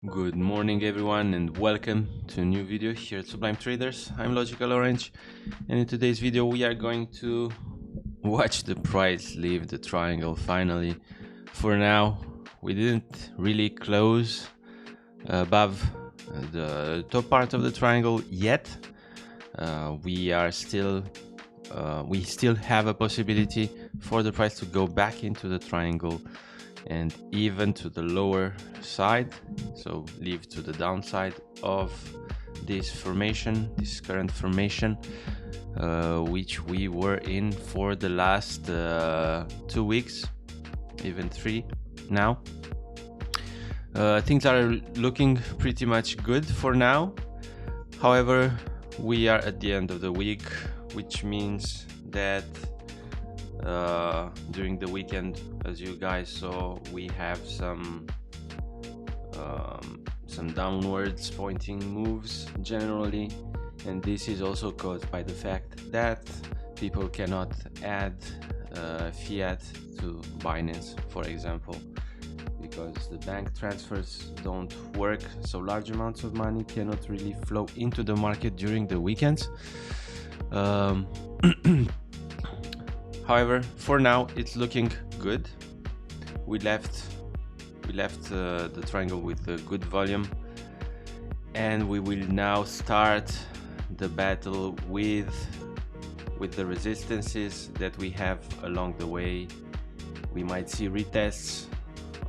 Good morning everyone and welcome to a new video here at Sublime Traders. I'm Logical Orange, and in today's video we are going to watch the price leave the triangle finally. For now we didn't really close above the top part of the triangle yet. We still have a possibility for the price to go back into the triangle and even to the lower side, so leave to the downside of this formation, this current formation, which we were in for the last 2 weeks, even 3 now. Things are looking pretty much good for now. However, we are at the end of the week, which means that during the weekend, as you guys saw, we have some downwards pointing moves generally, and this is also caused by the fact that people cannot add fiat to Binance, for example, because the bank transfers don't work, so large amounts of money cannot really flow into the market during the weekends. However, for now it's looking good. We left the triangle with a good volume, and we will now start the battle with the resistances that we have along the way. We might see retests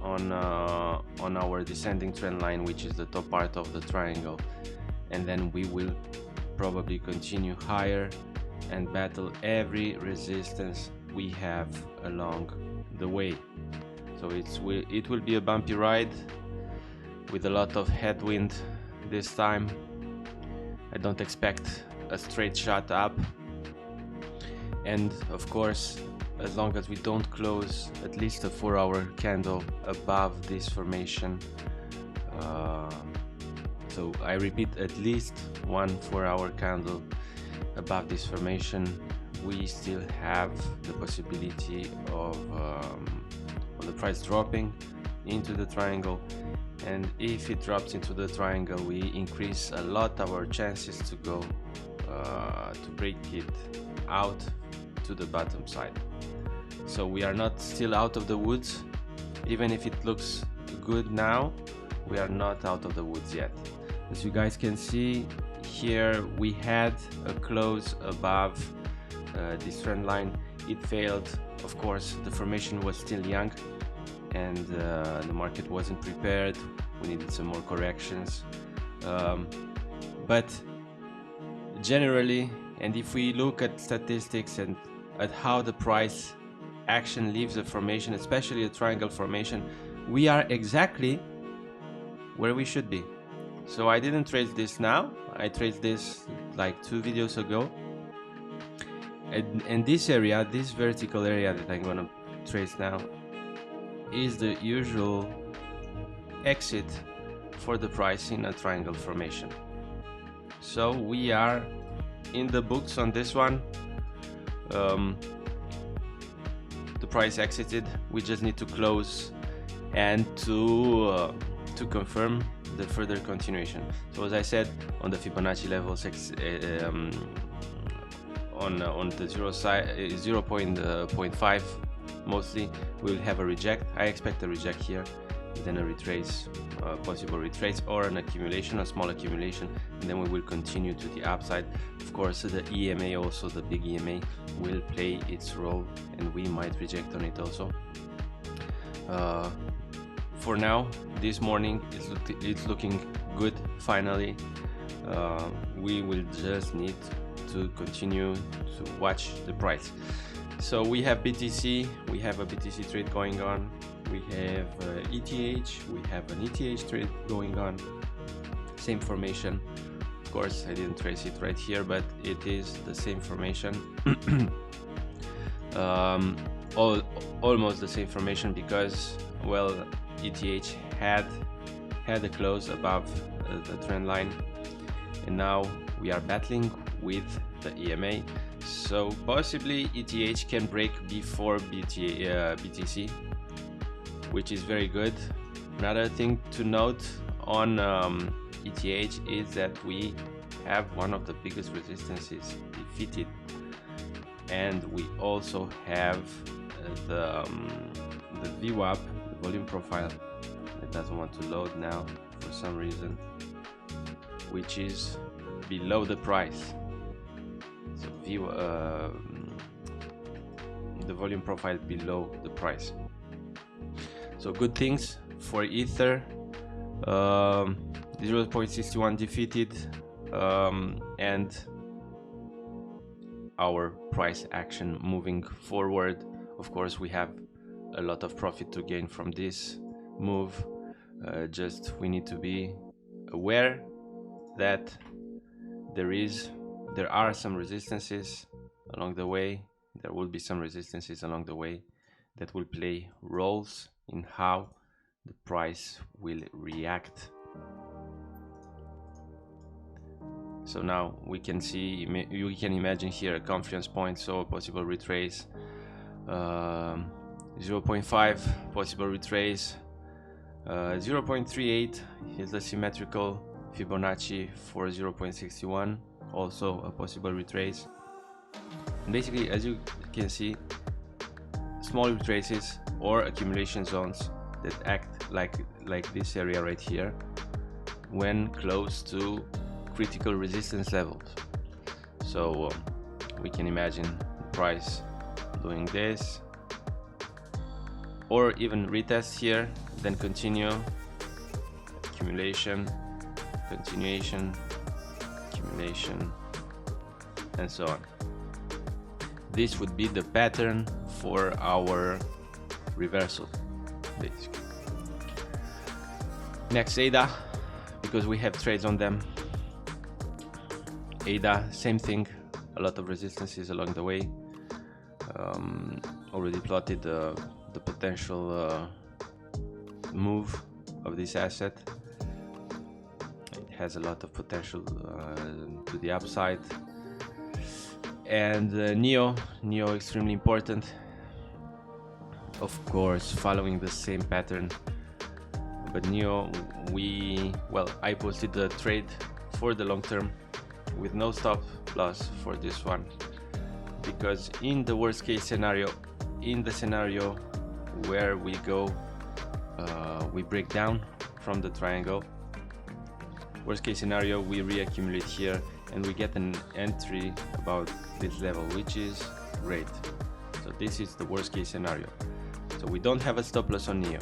on our descending trend line, which is the top part of the triangle, and then we will probably continue higher and battle every resistance we have along the way. So it will be a bumpy ride with a lot of headwind this time. I don't expect a straight shot up, and of course, as long as we don't close at least a 4-hour candle above this formation, so I repeat, at least one 4-hour candle above this formation, we still have the possibility of the price dropping into the triangle. And if it drops into the triangle, we increase a lot our chances to go to break it out to the bottom side. So we are not still out of the woods. Even if it looks good now, we are not out of the woods yet. As you guys can see here, we had a close above this trend line. It failed. Of course, the formation was still young, and the market wasn't prepared. We needed some more corrections, but generally, and if we look at statistics and at how the price action leaves a formation, especially a triangle formation, we are exactly where we should be. So I didn't trace this now, I traced this like 2 videos ago, and this area, this vertical area that I'm gonna trace now, is the usual exit for the price in a triangle formation. So we are in the books on this one. The price exited. We just need to close and to confirm the further continuation. So as I said, on the Fibonacci levels, on the 0.5 mostly, we'll have a reject. I expect a reject here, then a retrace, possible retrace, or an accumulation, a small accumulation, and then we will continue to the upside. Of course, the EMA, also the big EMA, will play its role, and we might reject on it also. For now, this morning it's looking good. Finally, we will just need to continue to watch the price. So we have BTC, we have a BTC trade going on, we have ETH, we have an ETH trade going on, same formation. Of course, I didn't trace it right here, but it is the same formation. Almost the same formation, because, well, ETH had a close above the trend line, and now we are battling with the EMA. So possibly ETH can break before BTC, which is very good. Another thing to note on ETH is that we have one of the biggest resistances defeated, and we also have the VWAP, the volume profile, that doesn't want to load now for some reason, which is below the price. So the volume profile below the price. So good things for Ether. 0.61 defeated, and our price action moving forward. Of course, we have a lot of profit to gain from this move. Just we need to be aware that there are some resistances along the way. There will be some resistances along the way that will play roles in how the price will react. So now we can see, you can imagine here a confluence point, so a possible retrace, 0.5 possible retrace, 0.38 is the symmetrical Fibonacci for 0.61, also a possible retrace. And basically, as you can see, small retraces or accumulation zones that act like this area right here when close to critical resistance levels. So we can imagine the price doing this, or even retest here, then continue, accumulation, continuation, accumulation, and so on. This would be the pattern for our reversal, basically. Next, ADA, because we have trades on them. ADA, same thing, a lot of resistances along the way. Already plotted the potential move of this asset. It has a lot of potential to the upside. And NEO extremely important, of course, following the same pattern. But NEO, I posted the trade for the long term with no stop loss for this one, because in the worst case scenario, in the scenario where we go, we break down from the triangle, worst case scenario, we reaccumulate here and we get an entry about this level, which is great. So this is the worst case scenario. So we don't have a stop loss on NEO.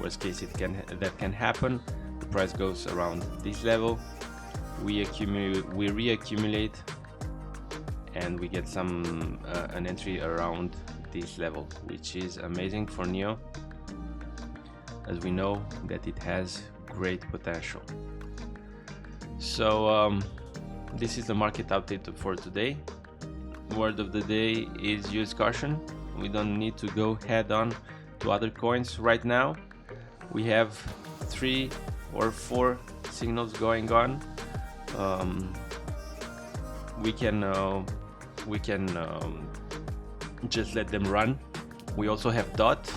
Worst case that can happen, the price goes around this level, we reaccumulate, and we get an entry around this level, which is amazing for NEO, as we know that it has great potential. So this is the market update for today. Word of the day is use caution. We don't need to go head on to other coins right now. We have 3 or 4 signals going on. We can just let them run. We also have DOT.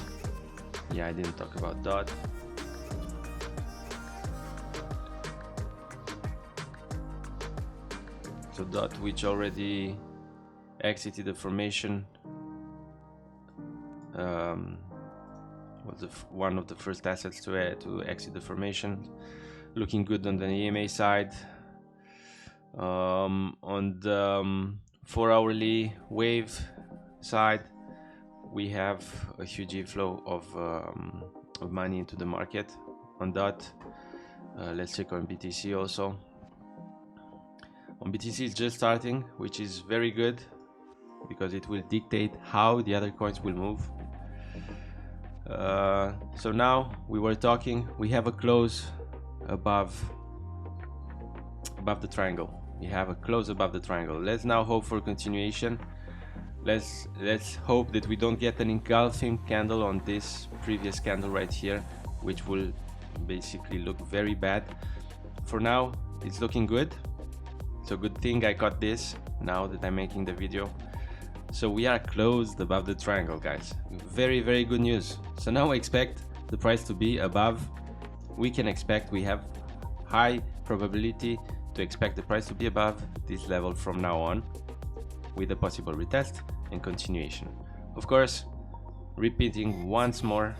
Yeah, I didn't talk about DOT. So DOT, which already exited the formation, was one of the first assets to exit the formation. Looking good on the EMA side. On the 4-hourly wave side, we have a huge inflow of money into the market on DOT. Let's check on BTC also. On BTC, it's just starting, which is very good because it will dictate how the other coins will move. So now we were talking, we have a close above the triangle. We have a close above the triangle. Let's now hope for continuation. Let's hope that we don't get an engulfing candle on this previous candle right here, which will basically look very bad. For now, it's looking good. So good thing I got this now that I'm making the video. So we are closed above the triangle, guys. Very, very good news. So now I expect the price to be above we can expect, we have high probability to expect the price to be above this level from now on, with a possible retest and continuation. Of course, repeating once more,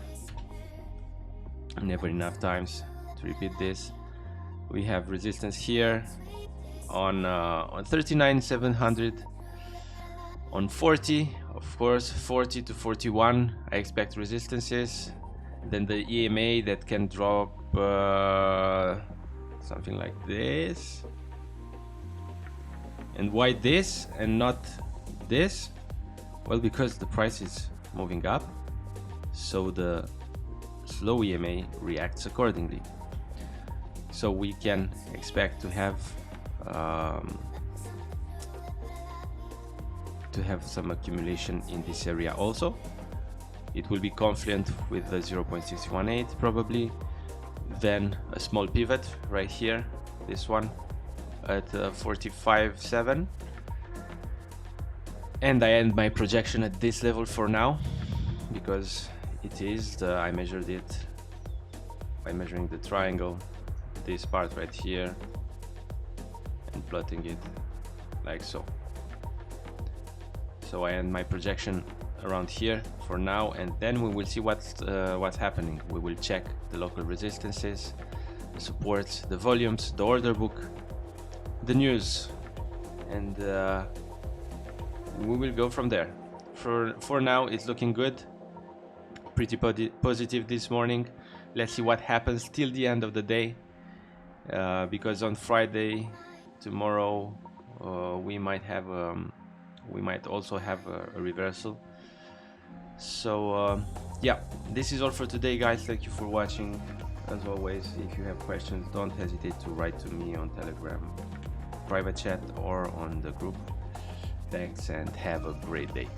never enough times to repeat this. We have resistance here on 39,700, on 40, of course, 40 to 41 I expect resistances. Then the EMA that can drop something like this. And why this and not this? Well, because the price is moving up, so the slow EMA reacts accordingly. So we can expect to have some accumulation in this area also. It will be confluent with the 0.618 probably. Then a small pivot right here, this one at 45.7, and I end my projection at this level for now, because it is I measured it by measuring the triangle, this part right here, and plotting it like so. So I end my projection around here for now, and then we will see what's happening. We will check the local resistances, the supports, the volumes, the order book, the news, and we will go from there. For now, it's looking good, pretty positive this morning. Let's see what happens till the end of the day, because on Friday, tomorrow, we might also have a reversal. So yeah, this is all for today, guys. Thank you for watching. As always, if you have questions, don't hesitate to write to me on Telegram private chat or on the group. Thanks and have a great day.